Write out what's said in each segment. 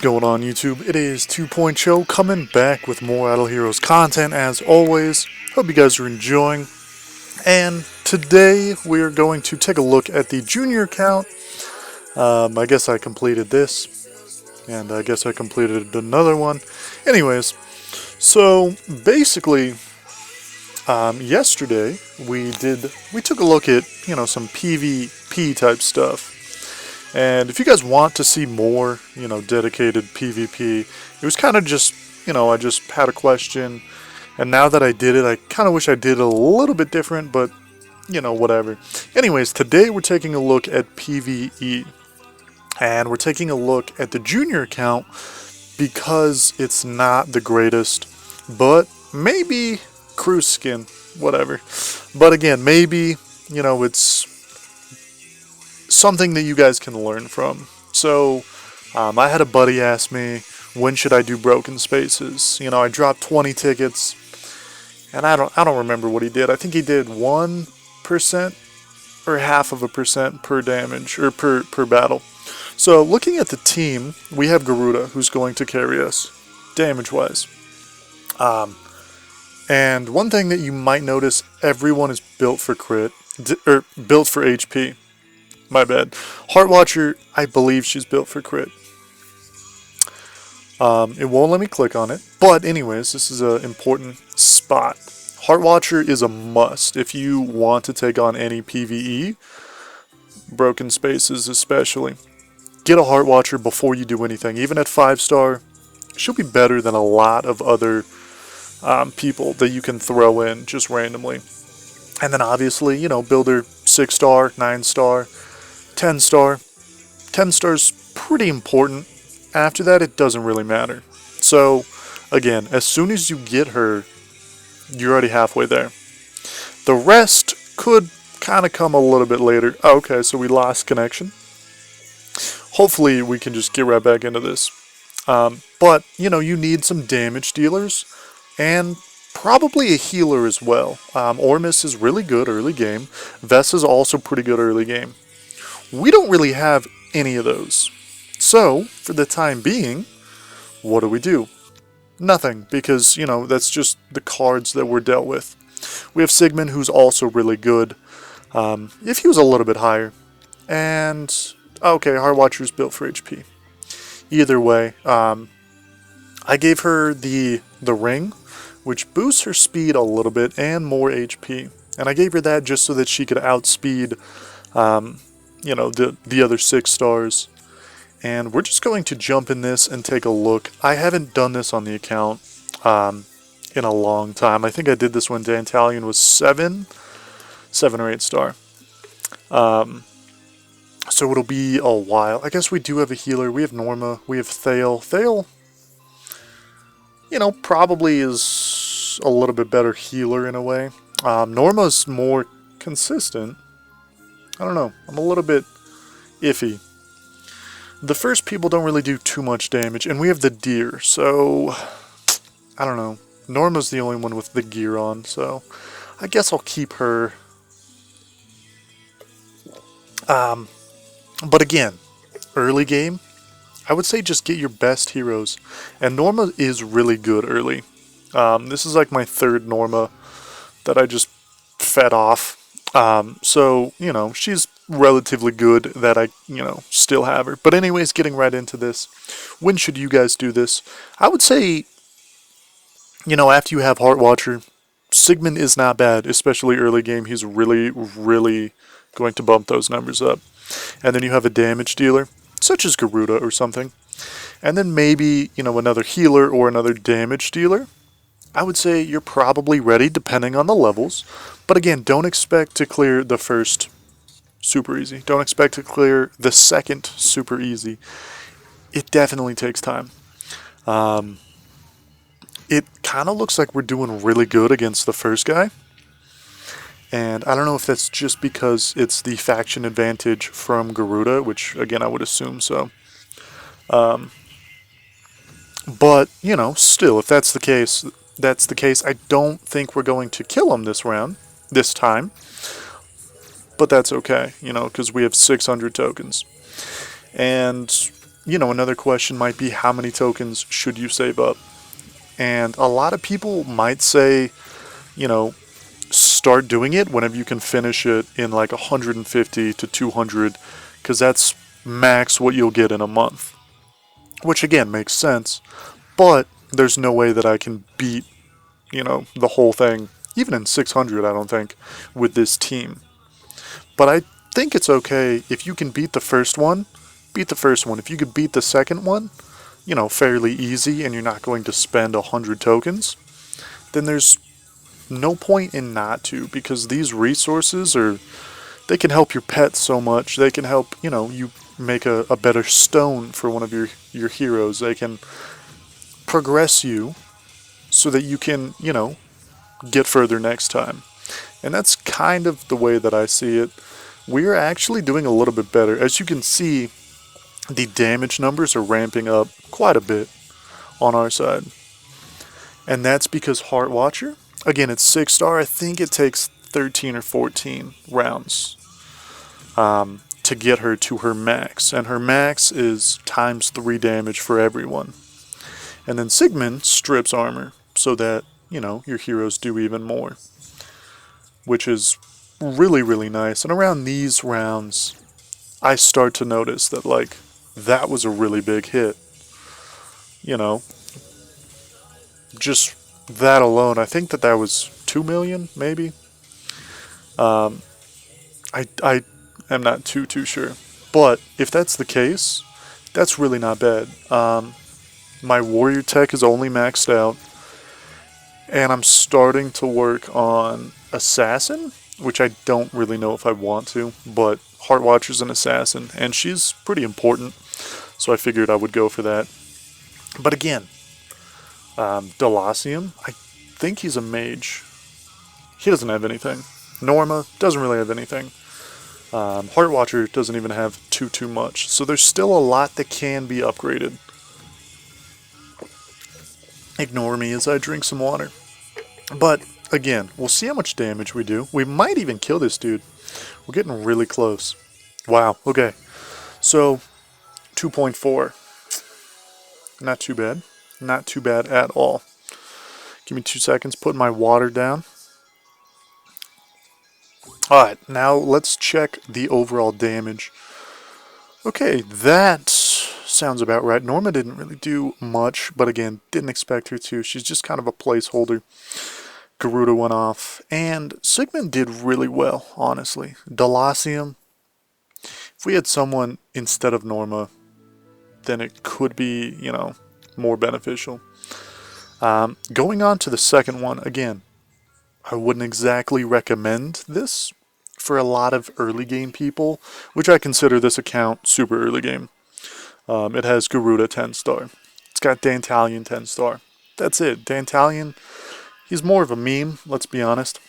going on, YouTube? It is 2 Show coming back with more Idle Heroes content as always. Hope you guys are enjoying. And today we are going to take a look at the junior account. I guess I completed this, and I guess I completed another one. Anyways, so basically, yesterday we took a look at some PvP type stuff. And if you guys want to see more, dedicated PvP, it was kind of just, I just had a question, and now that I did it, I kind of wish I did it a little bit different, but, whatever. Anyways, today we're taking a look at PvE, and we're taking a look at the junior account because it's not the greatest, but maybe cruise skin, whatever. But again, maybe, it's something that you guys can learn from. So I had a buddy ask me, when should I do broken spaces? I dropped 20 tickets, and I don't remember what he did. I think he did 1% or half of a percent per damage or per battle. So looking at the team, we have Garuda, who's going to carry us damage wise. And one thing that you might notice, everyone is built for crit, or built for HP. My bad. Heartwatcher, I believe she's built for crit. It won't let me click on it. But anyways, this is an important spot. Heartwatcher is a must if you want to take on any PvE. Broken spaces especially. Get a Heartwatcher before you do anything. Even at 5-star, she'll be better than a lot of other people that you can throw in just randomly. And then obviously, build her 6-star, 9-star. 10-star. 10-star's pretty important. After that, it doesn't really matter. So, again, as soon as you get her, you're already halfway there. The rest could kind of come a little bit later. Oh, okay, so we lost connection. Hopefully, we can just get right back into this. But, you need some damage dealers. And probably a healer as well. Ormus is really good early game. Vessa's also pretty good early game. We don't really have any of those. So, for the time being, what do? Nothing, because, that's just the cards that we're dealt with. We have Sigmund, who's also really good, if he was a little bit higher. And, okay, Heartwatcher's built for HP. Either way, I gave her the ring, which boosts her speed a little bit and more HP. And I gave her that just so that she could outspeed the other 6 stars. And we're just going to jump in this and take a look. I haven't done this on the account in a long time. I think I did this when Dantalion was 7 or 8 star. So it'll be a while. I guess we do have a healer. We have Norma. We have Thale. Thale, probably is a little bit better healer in a way. Norma's more consistent. I don't know. I'm a little bit iffy. The first people don't really do too much damage, and we have the deer, so I don't know. Norma's the only one with the gear on, so I guess I'll keep her. But again, early game, I would say just get your best heroes, and Norma is really good early. This is like my 3rd Norma that I just fed off. So, she's relatively good that I, still have her. But anyways, getting right into this. When should you guys do this? I would say, after you have Heartwatcher, Sigmund is not bad, especially early game. He's really, really going to bump those numbers up. And then you have a damage dealer, such as Garuda or something. And then maybe, another healer or another damage dealer. I would say you're probably ready depending on the levels. But again, don't expect to clear the first super easy. Don't expect to clear the second super easy. It definitely takes time. It kind of looks like we're doing really good against the first guy. And I don't know if that's just because it's the faction advantage from Garuda, which again I would assume so. But, still, if that's the case, that's the case. I don't think we're going to kill him this time. But that's okay, because we have 600 tokens. And another question might be how many tokens should you save up? And a lot of people might say, you know, start doing it whenever you can finish it in like 150 to 200, because that's max what you'll get in a month. Which again makes sense, but there's no way that I can beat, the whole thing, even in 600, I don't think, with this team. But I think it's okay if you can beat the first one, beat the first one. If you could beat the second one, fairly easy, and you're not going to spend 100 tokens, then there's no point in not to, because these resources they can help your pet so much. They can help, you make a better stone for one of your heroes. They can progress you so that you can, get further next time. And that's kind of the way that I see it. We are actually doing a little bit better. As you can see, the damage numbers are ramping up quite a bit on our side. And that's because Heart Watcher, again, it's 6-star. I think it takes 13 or 14 rounds to get her to her max. And her max is times 3 damage for everyone. And then Sigmund strips armor so that, your heroes do even more, which is really, really nice. And around these rounds, I start to notice that, like, that was a really big hit. Just that alone, I think that was 2 million, maybe. I am not too sure. But if that's the case, that's really not bad. My warrior tech is only maxed out, and I'm starting to work on assassin, which I don't really know if I want to, but Heart Watcher's an assassin, and she's pretty important, so I figured I would go for that. But again, Delacium, I think he's a mage. He doesn't have anything. Norma doesn't really have anything. Heart Watcher doesn't even have too much, so there's still a lot that can be upgraded. Ignore me as I drink some water. But again, we'll see how much damage we do. We might even kill this dude. We're getting really close. Wow, okay. So, 2.4. Not too bad. Not too bad at all. Give me 2 seconds, putting my water down. Alright, now let's check the overall damage. Okay, that sounds about right. Norma didn't really do much, but again, didn't expect her to. She's just kind of a placeholder. Garuda went off, and Sigmund did really well, honestly. Delacium, if we had someone instead of Norma, then it could be, more beneficial. Going on to the second one, again, I wouldn't exactly recommend this for a lot of early game people, which I consider this account super early game. It has Garuda 10-star. It's got Dantalion 10-star. That's it. Dantalion, he's more of a meme, let's be honest.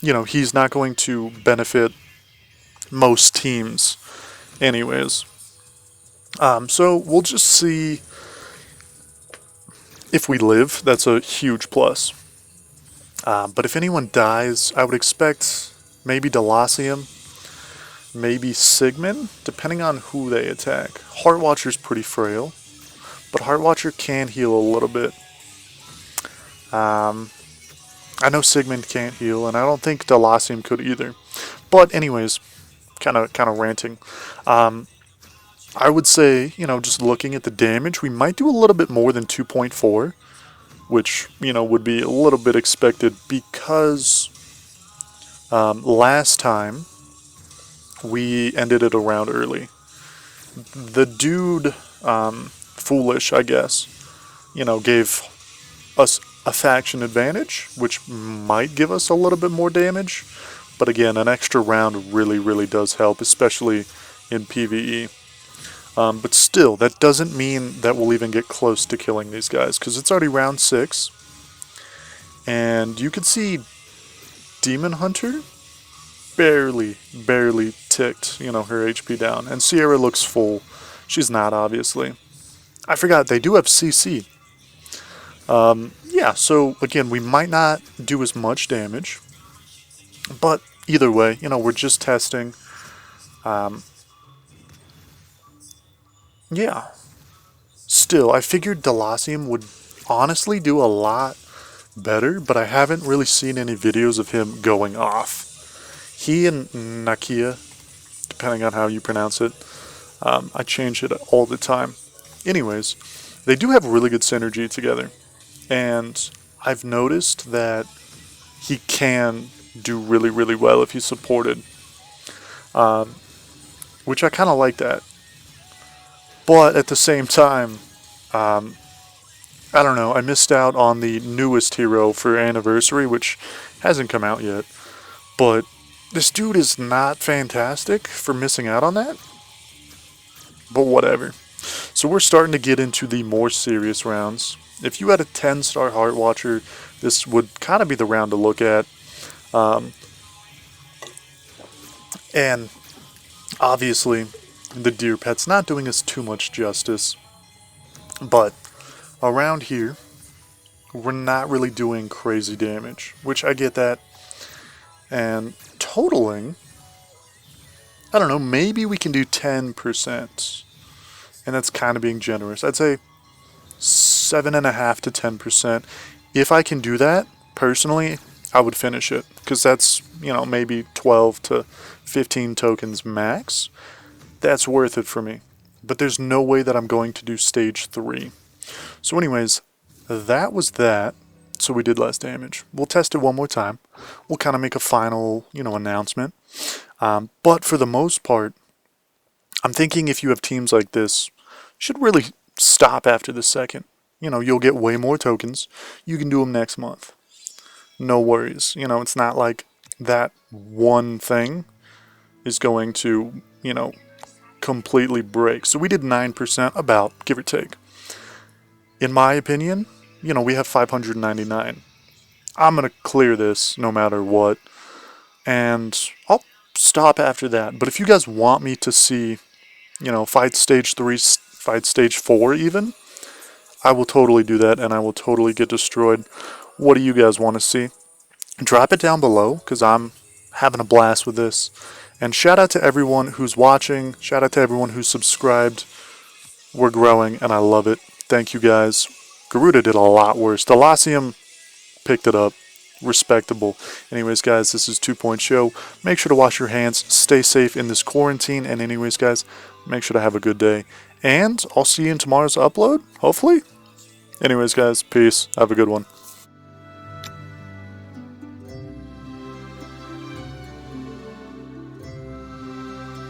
He's not going to benefit most teams anyways. So we'll just see if we live. That's a huge plus. But if anyone dies, I would expect maybe Delacium, maybe Sigmund, depending on who they attack. Heart Watcher's pretty frail, but Heart Watcher can heal a little bit. I know Sigmund can't heal, and I don't think Delacium could either. But anyways, kind of ranting. I would say, just looking at the damage, we might do a little bit more than 2.4, which, would be a little bit expected because last time we ended it around early. The dude, Foolish, I guess, gave us a faction advantage, which might give us a little bit more damage. But again, an extra round really, really does help, especially in PvE. But still, that doesn't mean that we'll even get close to killing these guys, because it's already round 6. And you can see Demon Hunter barely ticked, her HP down. And Sierra looks full. She's not, obviously. I forgot, they do have CC. Yeah, so again, we might not do as much damage. But either way, we're just testing. yeah. Still, I figured Delacium would honestly do a lot better, but I haven't really seen any videos of him going off. He and Nakia, depending on how you pronounce it, I change it all the time. Anyways, they do have really good synergy together, and I've noticed that he can do really, really well if he's supported, which I kind of like that. But at the same time, I don't know, I missed out on the newest hero for Anniversary, which hasn't come out yet. But this dude is not fantastic for missing out on that. But whatever. So we're starting to get into the more serious rounds. If you had a 10-star Heart Watcher, this would kind of be the round to look at. And obviously, the Deer Pet's not doing us too much justice. But around here, we're not really doing crazy damage, which I get that. And totaling, I don't know, maybe we can do 10%. And that's kind of being generous. I'd say 7.5 to 10%. If I can do that, personally, I would finish it. Because that's, maybe 12 to 15 tokens max. That's worth it for me. But there's no way that I'm going to do stage 3. So anyways, that was that. So we did less damage. We'll test it one more time. We'll kind of make a final, announcement. But for the most part, I'm thinking if you have teams like this, you should really stop after the second. You'll get way more tokens. You can do them next month. No worries. It's not like that one thing is going to, completely break. So we did 9% about, give or take. In my opinion, we have 599. I'm going to clear this no matter what. And I'll stop after that. But if you guys want me to see, fight stage 3, fight stage 4 even, I will totally do that and I will totally get destroyed. What do you guys want to see? Drop it down below because I'm having a blast with this. And shout out to everyone who's watching. Shout out to everyone who's subscribed. We're growing and I love it. Thank you guys. Garuda did a lot worse. Delacium picked it up. Respectable. Anyways, guys, this is 2 Point Show. Make sure to wash your hands. Stay safe in this quarantine. And anyways, guys, make sure to have a good day. And I'll see you in tomorrow's upload, hopefully. Anyways, guys, peace. Have a good one.